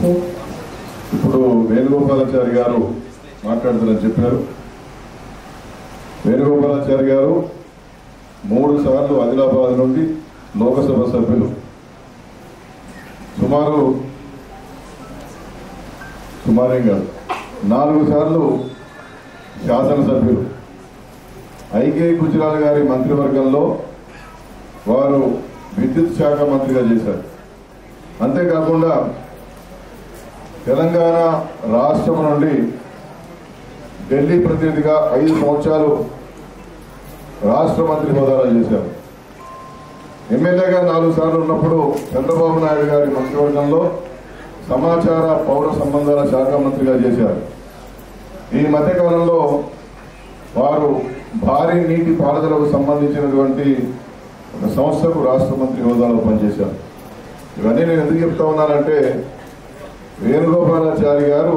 తెలియజేస్తూ ఇప్పుడు వేణుగోపాలాచారి గారు మాట్లాడుతారని చెప్పారు. వేణుగోపాలాచారి గారు 3 సార్లు ఆదిలాబాద్ నుండి లోకసభ సభ్యులు, సుమారేం కాదు 4 సార్లు శాసనసభ్యులు, ఐకే గుజరాల్ గారి మంత్రివర్గంలో వారు విద్యుత్ శాఖ మంత్రిగా చేశారు. అంతేకాకుండా తెలంగాణ రాష్ట్రం నుండి ఢిల్లీ ప్రతినిధిగా 5 సంవత్సరాలు రాష్ట్ర మంత్రి హోదాలో చేశారు. ఎమ్మెల్యేగా 4 సార్లు ఉన్నప్పుడు చంద్రబాబు నాయుడు గారి మంత్రివర్గంలో సమాచార పౌర సంబంధాల శాఖ మంత్రిగా చేశారు. ఈ మధ్యకాలంలో వారు భారీ నీటి పారుదలకు సంబంధించినటువంటి ఒక సంస్థకు రాష్ట్ర మంత్రి హోదాలో పనిచేశారు. ఇవన్నీ నేను ఎందుకు చెప్తా ఉన్నానంటే, వేణుగోపాలాచారి గారు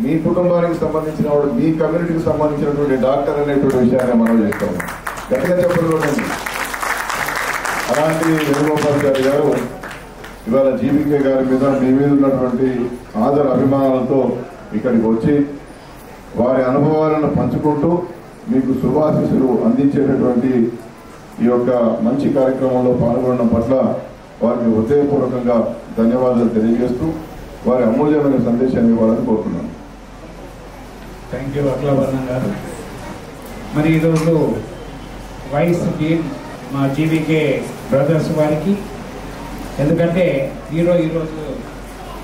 మీ కుటుంబానికి సంబంధించిన వాడు, మీ కమ్యూనిటీకి సంబంధించినటువంటి డాక్టర్ అనేటువంటి విషయాన్ని మనం చేస్తాము. గట్టిగా చెప్పండి. అలాంటి వేణుగోపాలాచారి గారు ఇవాళ జీవీకే గారి మీద, మీ మీద ఉన్నటువంటి ఆదర అభిమానాలతో ఇక్కడికి వచ్చి వారి అనుభవాలను పంచుకుంటూ మీకు శుభాశీస్సులు అందించేటటువంటి ఈ యొక్క మంచి కార్యక్రమంలో పాల్గొనడం పట్ల వారికి హృదయపూర్వకంగా ధన్యవాదాలు తెలియజేస్తూ వారి అమూల్యమైన సందేశాన్ని ఇవ్వాలని కోరుతున్నాను. థ్యాంక్ యూ అఖిలవర్ణం గారు. మరి ఈరోజు వైస్ డీన్ మా జీవీకే బ్రదర్స్ వారికి, ఎందుకంటే ఈరోజు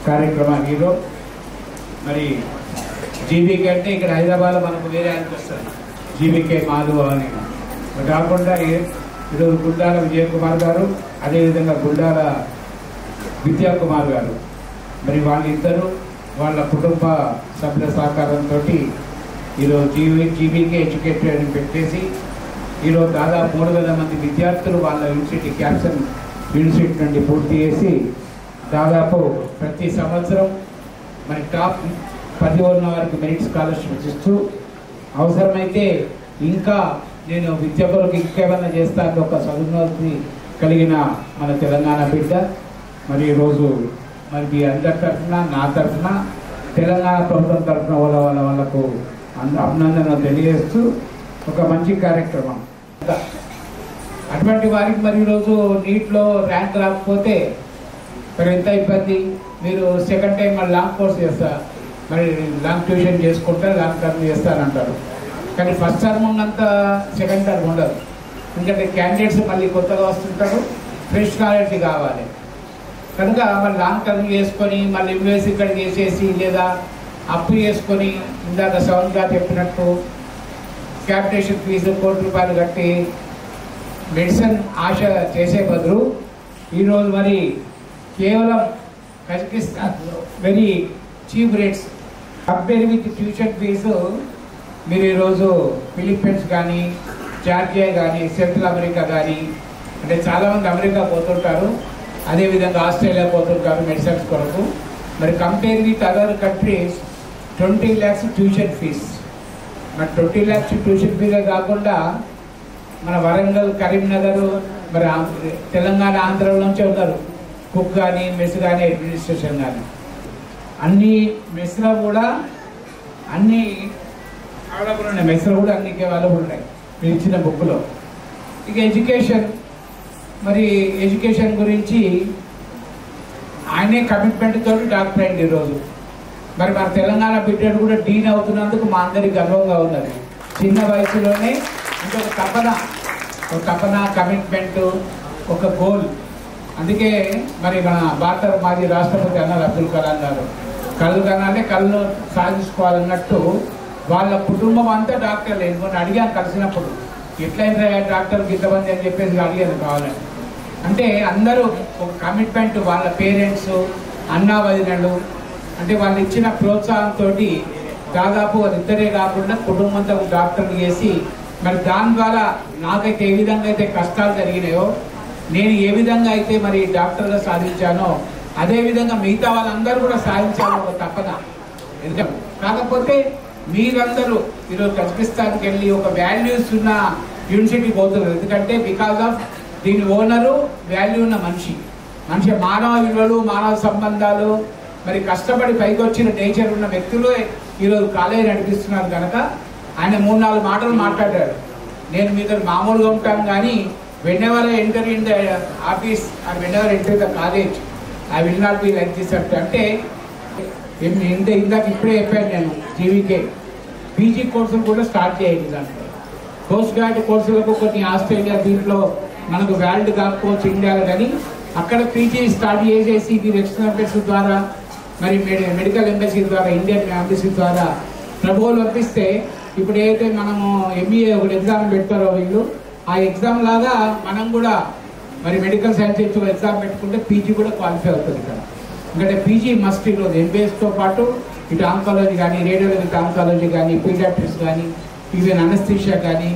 కార్యక్రమం మరి జీవీకే అంటే ఇక్కడ హైదరాబాద్లో మనకు వేరే అనిపిస్తుంది, జీవీకే మాధు అని కాకుండా ఈరోజు గుండాల విజయ్ కుమార్ గారు, అదేవిధంగా గుండాల విద్యా కుమార్ గారు, మరి వాళ్ళిద్దరూ వాళ్ళ కుటుంబ సభ్యుల సహకారంతో ఈరోజు జీవీకే ఎడ్యుకేటెడ్ అని పెట్టేసి ఈరోజు దాదాపు 3,000 మంది విద్యార్థులు వాళ్ళ యూనివర్సిటీ క్యాప్సన్ యూనివర్సిటీ నుండి పూర్తి చేసి దాదాపు ప్రతి సంవత్సరం మరి టాప్ 10 ఉన్న వారికి మెరిట్ స్కాలర్షిప్స్ ఇస్తూ, అవసరమైతే ఇంకా నేను విద్య కొరకు ఇంకేమైనా చేస్తాను ఒక సదున్నతి కలిగిన మన తెలంగాణ బిడ్డ. మరి ఈరోజు మరి మీ అందరి తరఫున, నా తరఫున, తెలంగాణ ప్రభుత్వం తరఫున వాళ్ళకు అభినందనలు తెలియజేస్తూ ఒక మంచి కార్యక్రమం. అటువంటి వారికి మరి ఈరోజు నీట్లో ర్యాంక్ రాకపోతే మరి ఎంత ఇబ్బంది. మీరు సెకండ్ టైం మరి లాంగ్ కోర్స్ చేస్తారు, మరి లాంగ్ ట్యూషన్ చేసుకుంటారు, లాంగ్ టర్మ్ చేస్తారంటారు. కానీ ఫస్ట్ టర్మ్ ఉన్నంత సెకండ్ టర్మ్ ఉండదు. ఎందుకంటే క్యాండిడేట్స్ మళ్ళీ కొత్తగా వస్తుంటారు, ఫ్రెష్ క్వాలిటీ కావాలి. కనుక మరి లాంగ్ టర్మ్ చేసుకొని మళ్ళీ ఎంబీఎస్ ఇక్కడ చేసేసి లేదా అప్పు చేసుకొని ఇందాక సౌండ్గా చెప్పినట్టు క్యాపిటేషన్ ఫీజు ₹1,00,00,000 కట్టి మెడిసిన్ ఆశ చేసే బదులు ఈరోజు మరి కేవలం కజకిస్తాన్లో very cheap rates compare with tuition fee మీరు ఈరోజు ఫిలిప్పీన్స్ కానీ, జార్జియా కానీ, సెంట్రల్ అమెరికా కానీ, అంటే చాలామంది అమెరికా పోతుంటారు, అదేవిధంగా ఆస్ట్రేలియా పోతుంటారు మెడిసిన్స్ కొరకు. మరి compare with other countries 20 lakhs tuition fees. మరి 20 lakhs ట్యూషన్ ఫీజే కాకుండా మన వరంగల్, కరీంనగర్, మరి తెలంగాణ, ఆంధ్ర నుంచే ఉన్నారు కుక్ కానీ, మెస్ కానీ, అడ్మినిస్ట్రేషన్ కానీ. అన్ని మెస్లో కూడా అన్ని అవైలబుల్ ఉన్నాయి, మెస్లో కూడా అన్ని అవైలబుల్ ఉన్నాయి మీరు ఇచ్చిన బుక్లో. ఇక మరి ఎడ్యుకేషన్ గురించి ఆయనే కమిట్మెంట్ తోటి డాక్టర్ అయింది ఈరోజు. మరి మన తెలంగాణ బిడ్డడు కూడా డీన్ అవుతున్నందుకు మా అందరికి గర్వంగా ఉన్నది. చిన్న వయసులోనే అంటే ఒక తపన, కమిట్మెంట్, ఒక గోల్. అందుకే మరి మన భారత మాజీ రాష్ట్రపతి అన్నారు అబ్దుల్ కలాం గారు, కళ్ళు కనాలంటే కళ్ళు సాధించుకోవాలన్నట్టు వాళ్ళ కుటుంబం అంతా డాక్టర్లు. ఎందుకంటే అడిగాను కలిసినప్పుడు, ఎట్లయితే డాక్టర్ ఇంతమంది అని చెప్పేసి అడిగాను కావాలని. అంటే అందరూ ఒక కమిట్మెంట్, వాళ్ళ పేరెంట్స్, అన్నా వదినలు, అంటే వాళ్ళు ఇచ్చిన ప్రోత్సాహంతో దాదాపు వాళ్ళిద్దరే కాకుండా కుటుంబంతో డాక్టర్లు చేసి మరి దాని ద్వారా నాకైతే ఏ విధంగా అయితే కష్టాలు జరిగినాయో, నేను ఏ విధంగా అయితే మరి డాక్టర్గా సాధించానో అదేవిధంగా మిగతా వాళ్ళందరూ కూడా సాధించాలని ఒక తపన. ఎందుకంటే కాకపోతే మీరందరూ ఈరోజు కజకిస్తాన్కి వెళ్ళి ఒక వాల్యూస్ ఉన్న యూనివర్సిటీకి పోతున్నారు. ఎందుకంటే బికాజ్ ఆఫ్ దీని ఓనరు వాల్యూ ఉన్న మనిషి, మానవ విలువలు, మానవ సంబంధాలు, మరి కష్టపడి పైకి వచ్చిన నేచర్ ఉన్న వ్యక్తులు ఈరోజు కాలేజీ నడిపిస్తున్నారు కనుక ఆయన 3-4 మాటలు మాట్లాడాడు. నేను మీతో మామూలుగా ఉంటాను కానీ whenever I enter in the office or whenever I enter the college, I will not be like this అంటే ఇందాక ఇప్పుడే చెప్పాను నేను. జీవీకే పీజీ కోర్సులు కూడా స్టార్ట్ చేయండి. దాంట్లో పోస్ట్ గ్రాడ్యుయేట్ కోర్సులకు కొన్ని ఆస్ట్రేలియా దీంట్లో మనకు వ్యాలిడ్ కాకపోవచ్చు ఇండియాలో, కానీ అక్కడ పీజీ స్టార్ట్ చేసేసి ఇది ఎక్స్టర్నల్ ఎంబసీ ద్వారా మరి మెడికల్ ఎంబసీ ద్వారా ఇండియన్ ఎంబసీ ద్వారా ప్రభువులు వర్తిస్తే ఇప్పుడు ఏదైతే మనము ఎంబీఏ ఒకటి ఎగ్జామ్ పెడతారో వీళ్ళు, ఆ ఎగ్జామ్ లాగా మనం కూడా మరి మెడికల్ సైన్స్ ఎగ్జామ్ పెట్టుకుంటే పీజీ కూడా క్వాలిఫై అవుతుంది ఇక్కడ. ఎందుకంటే పీజీ మస్ట్ ఈరోజు ఎంబీఎస్తో పాటు ఇటు ఆంకాలజీ కానీ, రేడియోలజీ ఆంకాలజీ కానీ, పీడియాట్రిక్స్ కానీ, ఈవెన్ అనస్థీషియా కానీ,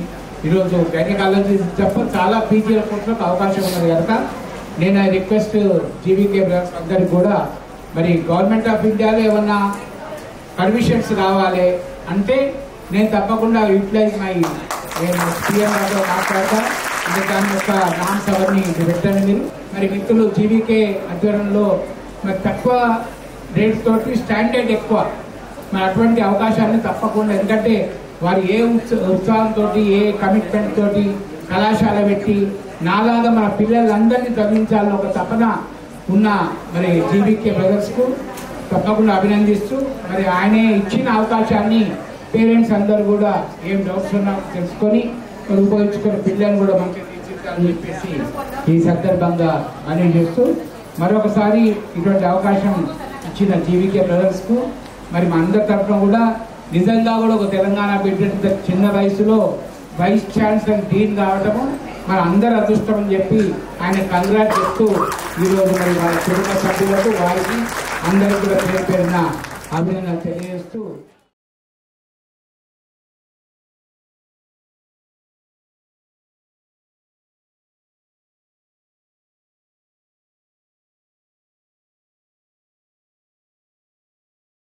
ఈరోజు గైనకాలజీ తప్ప చాలా పీజీల కోర్సులకు అవకాశం ఉన్నది కనుక నేను ఆ రిక్వెస్ట్ జీవీకే అందరికి కూడా మరి గవర్నమెంట్ ఆఫ్ ఇండియాలో ఏమన్నా పర్మిషన్స్ రావాలి అంటే నేను తప్పకుండా యూటిలైజ్ నేను సీఎం గారితో మాట్లాడతా. ఇంకా దాని యొక్క నామ్స్ అవన్నీ పెట్టండి మీరు. మరి మిత్రులు జీవీకే ఆధ్వర్యంలో మరి తక్కువ రేట్స్ తోటి స్టాండర్డ్ ఎక్కువ, మరి అటువంటి అవకాశాన్ని తప్పకుండా, ఎందుకంటే వారు ఏ ఉత్సాహంతో ఏ కమిట్మెంట్ తోటి కళాశాల పెట్టి నాలాగా మన పిల్లలందరినీ చదివించాలని ఒక తపన ఉన్న మరి జీవీకే బ్రదర్స్కు తప్పకుండా అభినందిస్తూ మరి ఆయనే ఇచ్చిన అవకాశాన్ని పేరెంట్స్ అందరూ కూడా ఏం డౌట్స్ ఉన్నా తెలుసుకొని ఉపయోగించుకుని పిల్లల్ని కూడా మంచిగా తీర్చిదిద్దాలని చెప్పేసి ఈ సందర్భంగా మనవి చేస్తూ మరొకసారి ఇటువంటి అవకాశం ఇచ్చిన జీవీకే బ్రదర్స్కు మరి మా అందరి తరఫున కూడా నిజంగా కూడా ఒక తెలంగాణ బిడ్డ చిన్న వయసులో వైస్ ఛాన్సలర్ డీన్ కావడము మన అందరి అదృష్టం అని చెప్పి ఆయన కంగ్రాట్ చెప్తూ ఈరోజు మరి వాళ్ళ కుటుంబ సభ్యులకు వారికి అందరికీ కూడా పేరు పేరున అభినందనలు తెలియజేస్తూ